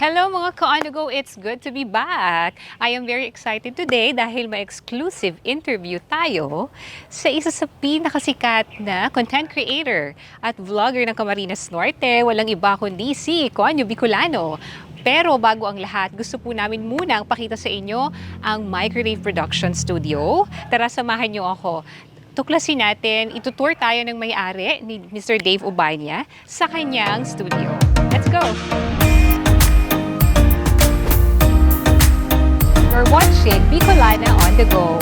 Hello mga ka-on-the-go, it's good to be back. I am very excited today dahil may exclusive interview tayo sa isa sa pinakasikat na content creator at vlogger ng Camarines Norte. Walang iba kundi si kaOn Bicolana. Pero bago ang lahat, gusto po namin munang pakita sa inyo ang Microdave Production Studio. Tara, samahan niyo ako. Tuklasin natin, itutour tayo ng may-ari ni Mr. Dave Ubanya sa kanyang studio. Let's go! You're watching Bicolana on the go.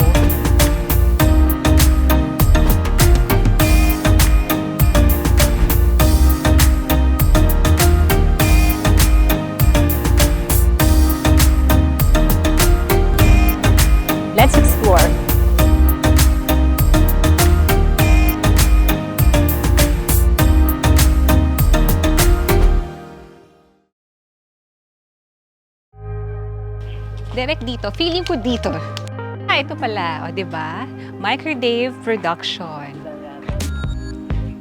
Let's explore. Direct dito. Feeling ko dito. Ito pala, o, diba? Microdave Production.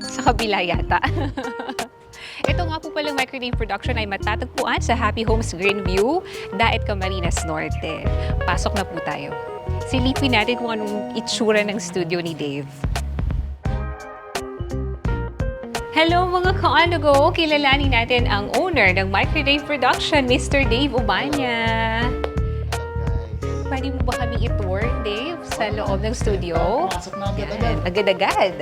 Sa kabila yata. Ito nga po palang Microdave Production ay matatagpuan sa Happy Homes Greenview, Daet, Camarines Norte. Pasok na po tayo. Silipin natin kung anong itsura ng studio ni Dave. Hello mga ka-on-the-go! Kilalanin natin ang owner ng Microdave Production, Mr. Dave Ubanya. Pwede mo ba kami i-tour, Dave, sa loob ng studio? Pasok na agad-agad. Agad-agad.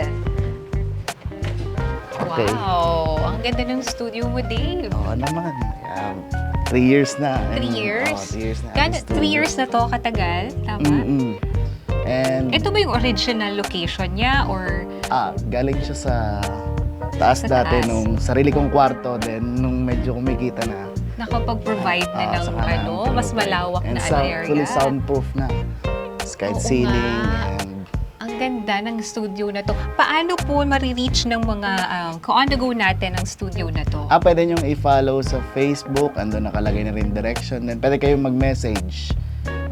Okay. Wow! Ang ganda ng studio mo, Dave. Oo naman. 3 years na. 3 years? 3 years na. 3 years na to katagal? Tama? And Ito ba yung original location niya or galing siya sa taas Sa dati taas. nung sarili kong kwarto. Then nung medyo kumikita na. nakapag-provide na ng saka na mas provide. malawak And na fully area? soundproof na. Sky Oo ceiling. nga. And Ang ganda ng studio na to. Paano po marireach ng mga ka-on-the-go natin ang studio na to? pwede nyo i-follow sa Facebook. Ando nakalagay na rin direction. Then pwede kayong mag-message.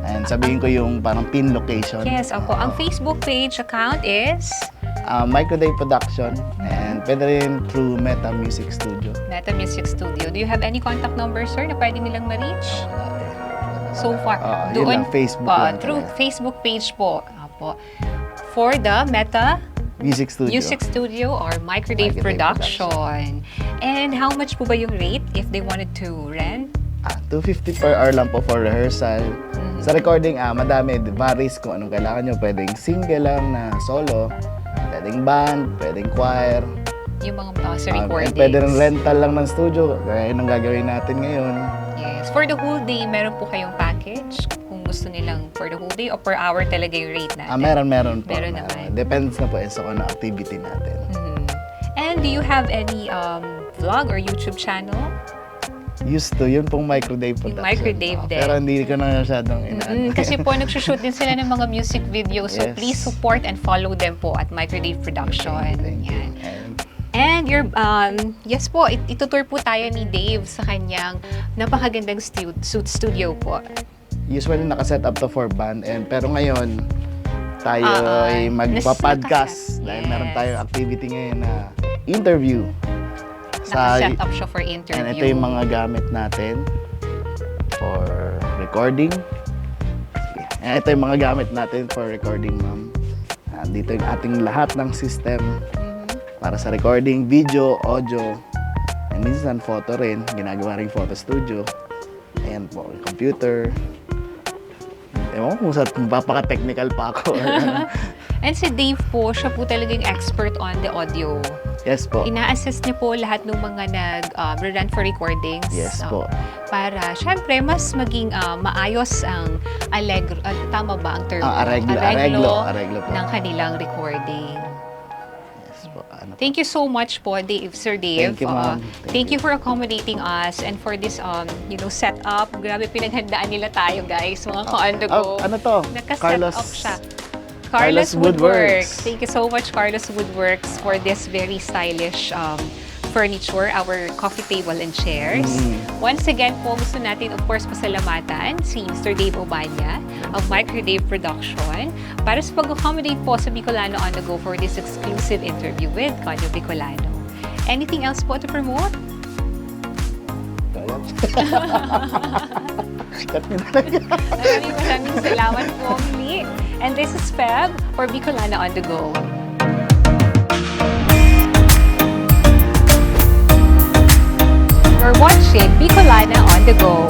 And sabihin ko yung parang pin location. Yes, ako. Ang Facebook page account is Microdave Production. And pwede rin through Meta Music Studio. Meta Music Studio. Do you have any contact number, sir, na pwede nilang ma-reach? So far, Yun lang, Facebook lang through talaga. Facebook page po. Apo. For the Meta Music Studio. Music Studio or Microdave Microdave Production. And how much po ba yung rate if they wanted to rent? 250 per hour lang po for rehearsal. Sa recording, madami. Varies kung anong kailangan nyo. Pwedeng single lang na solo. Pwedeng band, pwedeng choir. Yung mga sa And recordings. pwede rin rental lang ng studio. Gaya ng gagawin natin ngayon. Yes. For the whole day, meron po kayong package? Kung gusto nilang for the whole day o per hour talaga yung rate natin? Meron po. Meron naman. Depends na po sa kung ano activity natin. And do you have any vlog or YouTube channel? Used to, yun pong Microdave Production. Microdave din. Pero hindi ko na masyadong inaano. Kasi po, nagsushoot din sila ng mga music videos. So Yes. please support and follow them po at Microdave Production. Thank you. Yan. And And your, yes po, itutour po tayo ni Dave sa kanyang napakagandang studio po. usually nakaset up to for band. Pero ngayon, tayo ay nakaset. magpa-podcast. Dahil meron Yes. tayong activity ngayon na interview. Nakaset up siya for interview. And ito yung mga gamit natin for recording. Sige. And ito yung mga gamit natin for recording, ma'am. Dito yung ating lahat ng system para sa recording, video, audio, and minsan photo rin. Ginagawa rin photo studio. Ayan po, yung computer. Ewan ko kung saan papaka-technical pa ako. And si Dave po, siya po talagang expert on the audio. Yes po. Ina-assist niya po lahat ng mga nag-run for recordings. Yes po. Para, syempre, mas maging maayos ang tama ba ang term? Areglo po. ng kanilang recording. Yes po. Ano po? Thank you so much po, Dave, Sir Dave. Thank you, ma'am. Thank you for accommodating us and for this, setup. Grabe, pinaghandaan nila tayo, guys. Mga ka-on-the-go. Ano to? Nakaset up siya. Carlos Woodworks. Woodworks. Thank you so much, Carlos Woodworks, for this very stylish furniture, our coffee table and chairs. Once again po, gusto natin, of course, pasalamatan si Mr. Dave Ubanya of Microdave Production para sa pag-accommodate po sa Bicolana on the go for this exclusive interview with kaOn Bicolana. Anything else po to promote? Wala Cut nyo na lang. Maraming salamat po, Lee. And this is Feb for Bicolana on the Go. You're watching Bicolana on the Go.